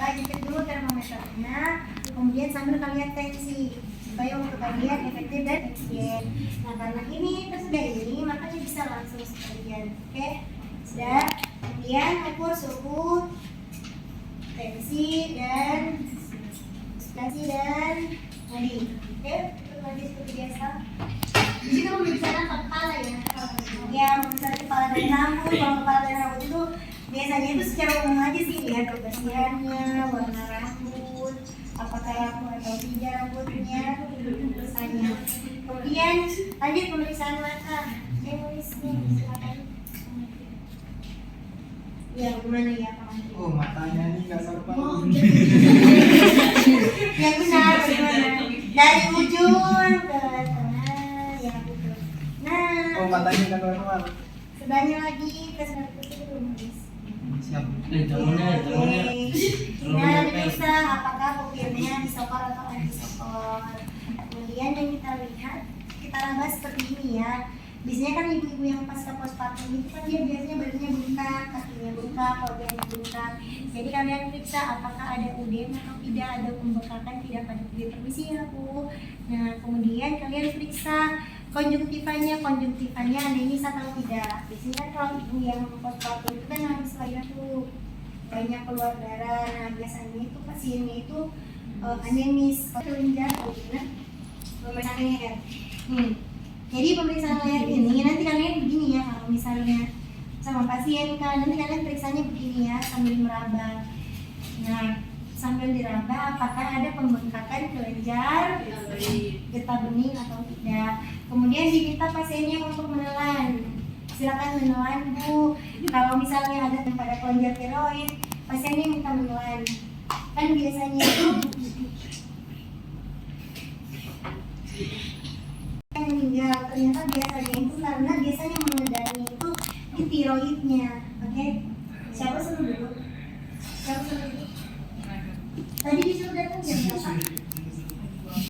adalah cek dulu termometernya, kemudian sambil kalian tensi supaya untuk kalian efektif dan efisien. Nah karena ini tersedia ini, makanya bisa langsung sekalian. Oke, sudah. Kemudian ukur suhu, tensi dan nadi. Oke, itu lagi seperti biasa. Di situ pemeriksaan kepala ya. Ya, pemeriksaan kepala dan rambut. Kalau kepala dan rambut itu biasanya itu secara umum aja sih, lihat kebersihannya, warna rambut, apakah rapuh atau tidak rambutnya, misalnya. Kemudian lanjut pemeriksaan mata. Silakan. Ya, gimana ya Pak? Oh, matanya nih nggak serba. Yang benar, bagaimana? Dari ujung ke tengah, ya betul. Nah, Oh, matanya nggak normal. sebelahnya lagi ke sebelah situ, Mas. Siap. Nah, diperiksa apakah pupilnya disokor atau antisokor. Kemudian yang kita lihat, kita raba seperti ini ya. Biasanya kan ibu-ibu yang pasca postpartum itu kan dia biasanya badannya bengkak, kakinya bengkak, wajahnya bengkak. Jadi kalian periksa apakah ada udem atau tidak, ada pembengkakan tidak pada kulit. Permisi ya Bu. Nah kemudian kalian periksa konjungtivanya anemis atau tidak. Biasanya kan kalau ibu yang postpartum itu kan habis lahiran tuh banyak keluar darah. Nah biasanya itu pasiennya itu anemis. Kelenjar atau gimana? Pemeriksaannya kan. Jadi pemeriksaan layar ini nanti kalian begini ya, kalau misalnya sama pasien kan nanti kalian periksanya begini ya sambil meraba. Nah sambil diraba apakah ada pembengkakan kelenjar, getah bening atau tidak. Kemudian diminta pasiennya untuk menelan. Silakan menelan Bu. Kalau misalnya ada pada kelenjar tiroid, pasiennya minta menelan. Kan biasanya itu yang meninggal ternyata biasanya itu karena biasanya mengendalinya itu di tiroidnya. Oke, siapa suruh dulu? Tadi disuruh datang jam berapa?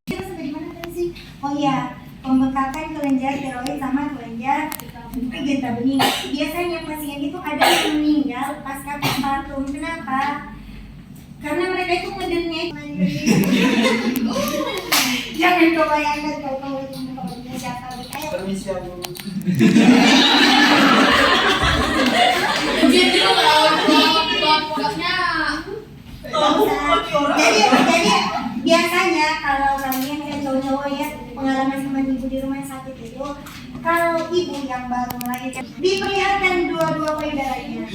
Kita sampai di mana tadi sih? Oh iya, pembengkakan kelenjar tiroid sama kelenjar getah bening. Biasanya pasien itu ada yang meninggal pasca postpartum. Kenapa? Karena mereka itu ngedernya jangan kau bayangkan kalau siapa berkaya. Permisi ya Bu. Jadi biasanya kalau kalian yang cowok-cowok ya pengalaman sama ibu di rumah sakit itu, kalau ibu yang baru melahirkan diperlihatkan dua-dua payudaranya.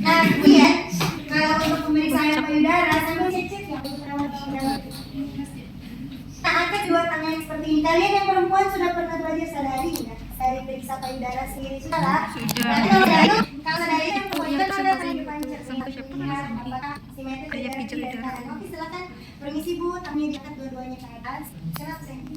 Nah, kemudian kalau untuk pemeriksaan payudara sambil cek-cek ya untuk perawat payudara. Nah, angkat dua tangan seperti ini. Kalian yang perempuan sudah pernah belajar sadari ya? Dari periksa payudara sendiri sudah lah. Nanti kalau sadari yang perempuan sudah tadi dipanjat apakah simetris dari tidak. Oke, silakan. Permisi Bu, tangannya diangkat dua-duanya ke atas. Kenapa sayang?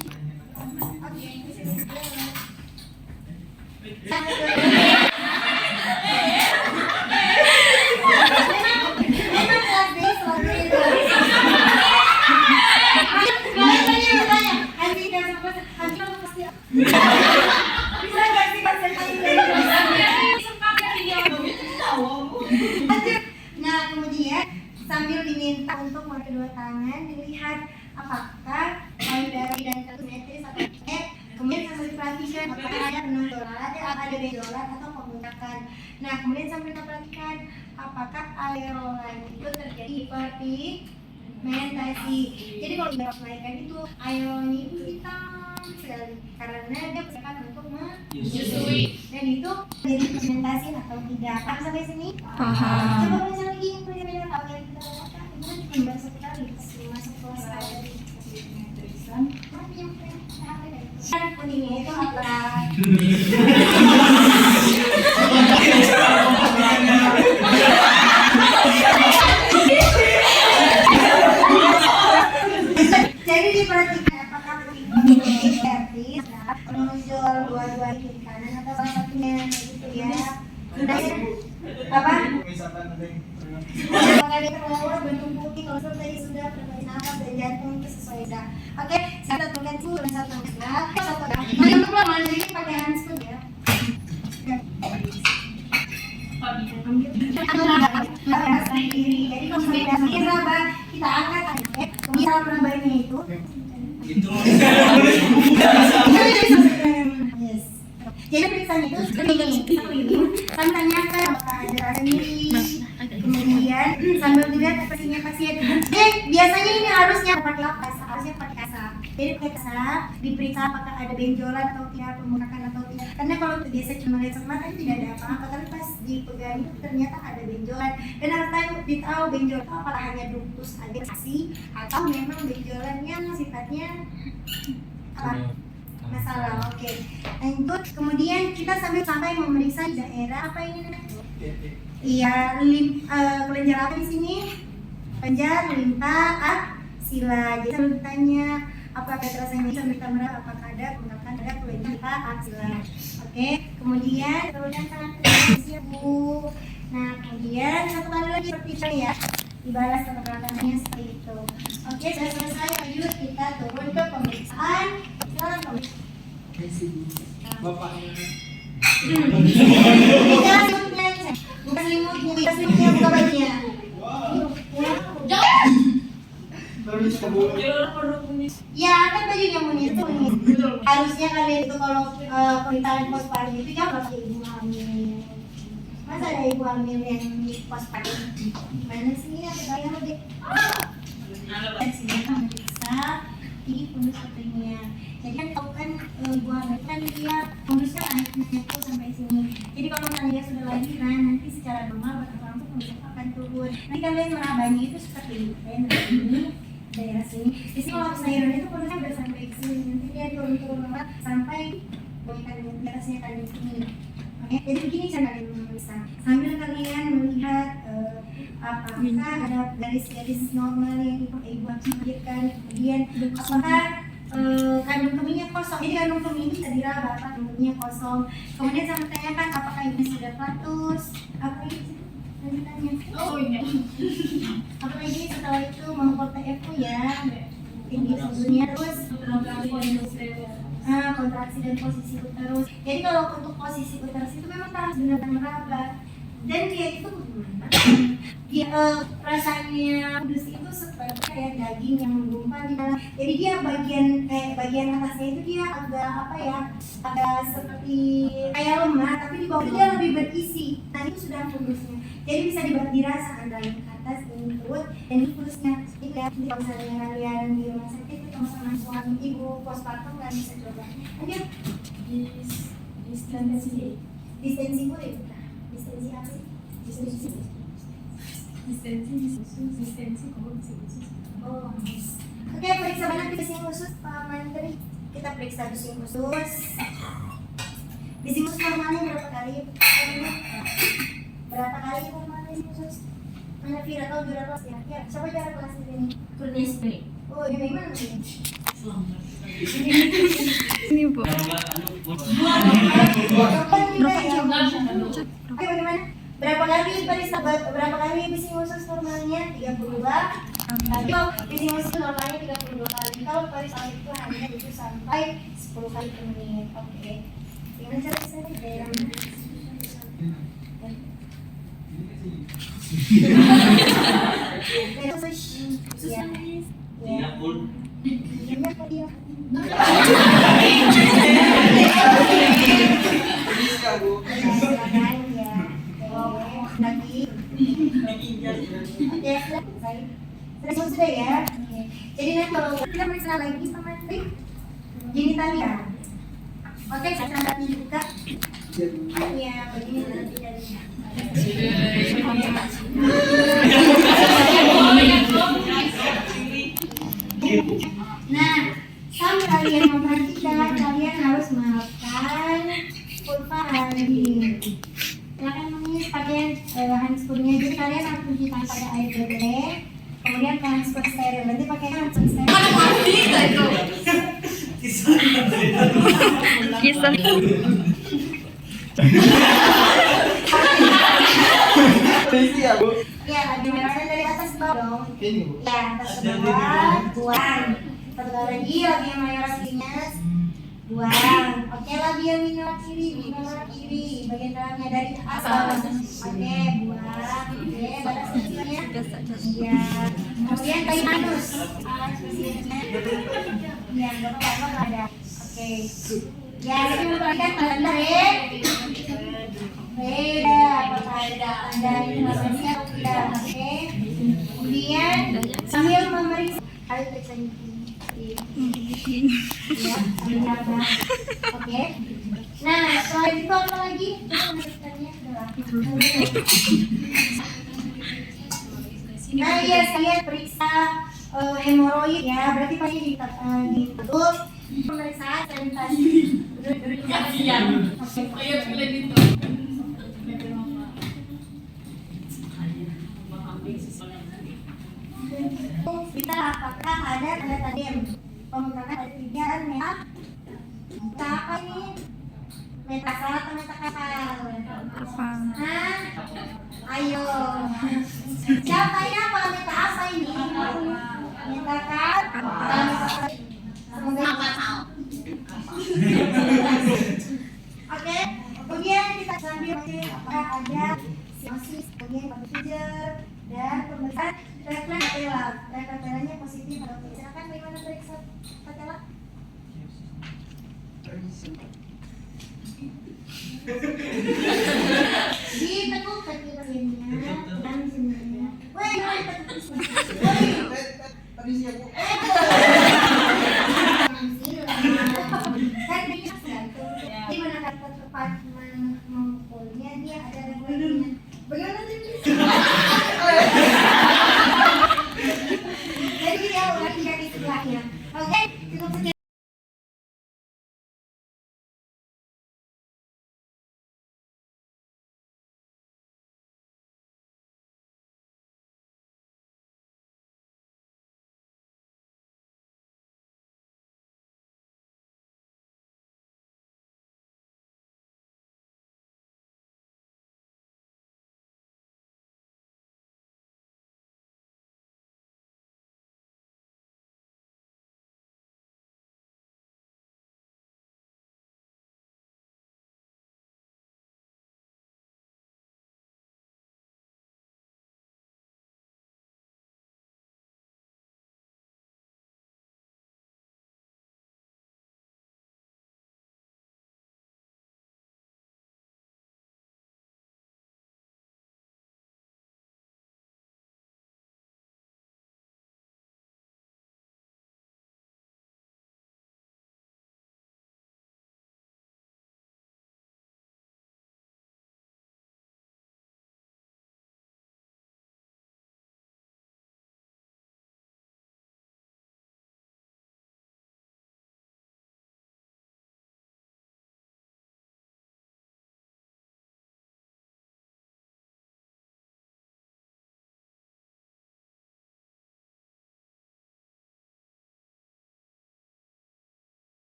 Oke, nah kemudian sambil diminta untuk kedua tangan dilihat apakah payudara dan simetris atau tidak. Kemudian sambil diperhatikan apakah ada penonjolan, ada benjolan atau pembengkakan. Nah kemudian sambil diperhatikan apakah aerolan itu terjadi seperti pigmentasi. Jadi kalau ibu melahirkan itu aerolannya itu hitam sekali karena dia persiapan untuk menyusui dan itu jadi pigmentasi atau tidak. Paham sampai sini? Paham. Coba baca lagi yang berbeda kalau yang kita baca itu kan cuma bahasa sekali masuk kelas ada di tulisan. Yang kuningnya itu apa? Jadi diperhatikan apakah menonjol dua-dua kiri kanan atau salah satunya gitu ya. Apa? Misalkan ada yang Apakah dia kelelawar bentuk putih kalau tadi sudah berbagai nafas dan jantung itu sesuai dah. Oke, satu tulisan dulu dan satu enggak. Satu dah. Nah, untuk lama jadi pakai handscoon ya. Jadi kalau sudah diraba, kita angkat aja. Kemudian merabanya itu. itu Yes. Jadi periksaan itu begini, kami tanyakan apakah ada rasa nyeri, kemudian sambil dilihat ekspresinya pasien. Jadi biasanya ini harusnya pakai apa? Harusnya pakai kasar. Jadi pakai kasar, diperiksa apakah ada benjolan atau tidak, pembengkakan atau tidak. Karena kalau biasa cuma lihat mata itu tidak ada apa-apa, tapi pas dipegang itu ternyata ada benjolan. Dan harus tahu benjolan itu apakah hanya dukus aja sih, atau memang benjolannya sifatnya apa? Masalah. Oke. Lanjut, kemudian kita sampai memeriksa daerah apa ini namanya? Iya, kelenjar apa di sini? Kelenjar, limpa, aksila. Jadi sambil ditanya apa rasanya sambil kita meraba apakah ada pembengkakan pada kelenjar limpa, aksila. Oke. Kemudian tangan kiri Bu. Nah, kemudian satu kali lagi seperti itu ya. Dibalas ke belakangnya seperti itu. Oke, sudah selesai. Lanjut kita turun ke pemeriksaan. Silakan pemeriksaan. bapaknya Kita selimutnya, bukan selimutnya, buka bajunya. terus sebelum Ya, kan bajunya Munir itu harusnya kalian itu kalau pemeriksaan postpartum itu jangan pakai ibu hamil. Masa ada ibu hamil yang postpartum? Gimana sih? Ada bayar deh. Dan sini memeriksa ini pundus putrinya. Jadi kan tahu kan ibu hamil kan dia pundusnya anaknya itu sampai sini. Jadi kalau misalnya dia sudah lahiran nanti secara normal batas langsung pundusnya akan turun. Nanti kalian merabanya itu seperti ini. Kalian ini daerah sini. Di sini kalau lahiran itu pundusnya udah sampai ke sini. Nanti dia turun sampai kandungan di atasnya kandungan sini. Oke, jadi begini cara kalian memeriksa. Sambil kalian melihat apakah ada garis-garis normal yang ibu hadirkan, kemudian apakah kandung kemihnya kosong. Jadi kandung kemih bisa diraba, kandung kemihnya kosong. Kemudian saya tanyakan apakah ibu sudah platus, apa itu lanjutannya. Apakah ini setelah itu mengukur TFU ya, tinggi sebelumnya terus kontraksi dan posisi uterus. Jadi kalau untuk posisi uterus itu memang harus benar-benar meraba. Dan dia itu bagaimana? Dia rasanya kudus itu seperti kayak daging yang menggumpal di dalam. Jadi dia bagian atasnya itu dia agak apa ya? Agak seperti kayak lemah, tapi di bawah dia lebih berisi. Nah itu sudah kudusnya. Jadi bisa dirasakan dari atas ini perut dan ini kudusnya. Jadi kalau misalnya kalian di rumah sakit itu sama suami ibu postpartum nggak bisa coba. Lanjut. Distensi boleh? Distensi apa sih? Distensi oh, oke, periksa mana bising khusus Pak Menteri? Kita periksa bising khusus. Bising khusus normalnya berapa kali? Berapa kali normalnya bising khusus? Mana Vira tahu juara kelas ya? Ya, siapa juara kelas ini? Kurnis. Oh, ini mana nih? Ini Bu. Oke, bagaimana? Berapa kali bising khusus normalnya? 32. Tapi kalau bising khusus normalnya 32 kali. Kalau perisalan itu hanya 7 sampai 10 kali per menit. Oke. Gimana cara bisa daerah mana? Sudah ya. Jadi nanti kalau kita periksa lagi sama genitalia. Oke, saya tanda juga. Ya, begini nanti dari. Nah, sambil kalian memperhatikan, kalian harus melakukan pulpa handling. Silakan mengiris pakai handscoonnya. Jadi kalian harus cuci tangan pakai air bersih. Kemudian ke handscoon steril. Nanti pakai handscoon steril. Kisah. Ya, lagi merahnya dari atas ke bawah dong. Ini bu. Ya, atas ke bawah, buang. Satu lagi, lagi mayor sinus, buang. Oke, lagi yang minor kiri, bagian dalamnya dari atas. Oke, buang. Oke, batas kecilnya. Ya, kemudian kaki anus. Ya, nggak apa-apa ada. Oke. Ya, jadi memperhatikan tanda beda, apakah ada tanda ini namanya atau tidak? Oke. Kemudian sambil memeriksa, kali periksa ini. Ya, sambil apa? Oke. Nah, setelah itu apa lagi? Kita memeriksanya adalah. Nah, iya saya periksa hemoroid ya, berarti pasti ditutup pemeriksaan sanitasi. Kita apakah ada tanda-tanda pemutaran pada pikiran ya? Kita apa ini? Metakal atau metakal? Hah? Ayo. Siapa ini apa? Meta apa ini? Metakal? Oke. Kemudian kita sambil apakah ada sinus, kemudian procedure dan pemeriksaan refleks patella. Refleks patellanya positif atau tidak? Silakan bagaimana periksa patella? Ditekuk kaki bagiannya dan sininya. Woi, Tadi siap bu. Di mana kata tepat memukulnya dia ada regulasinya.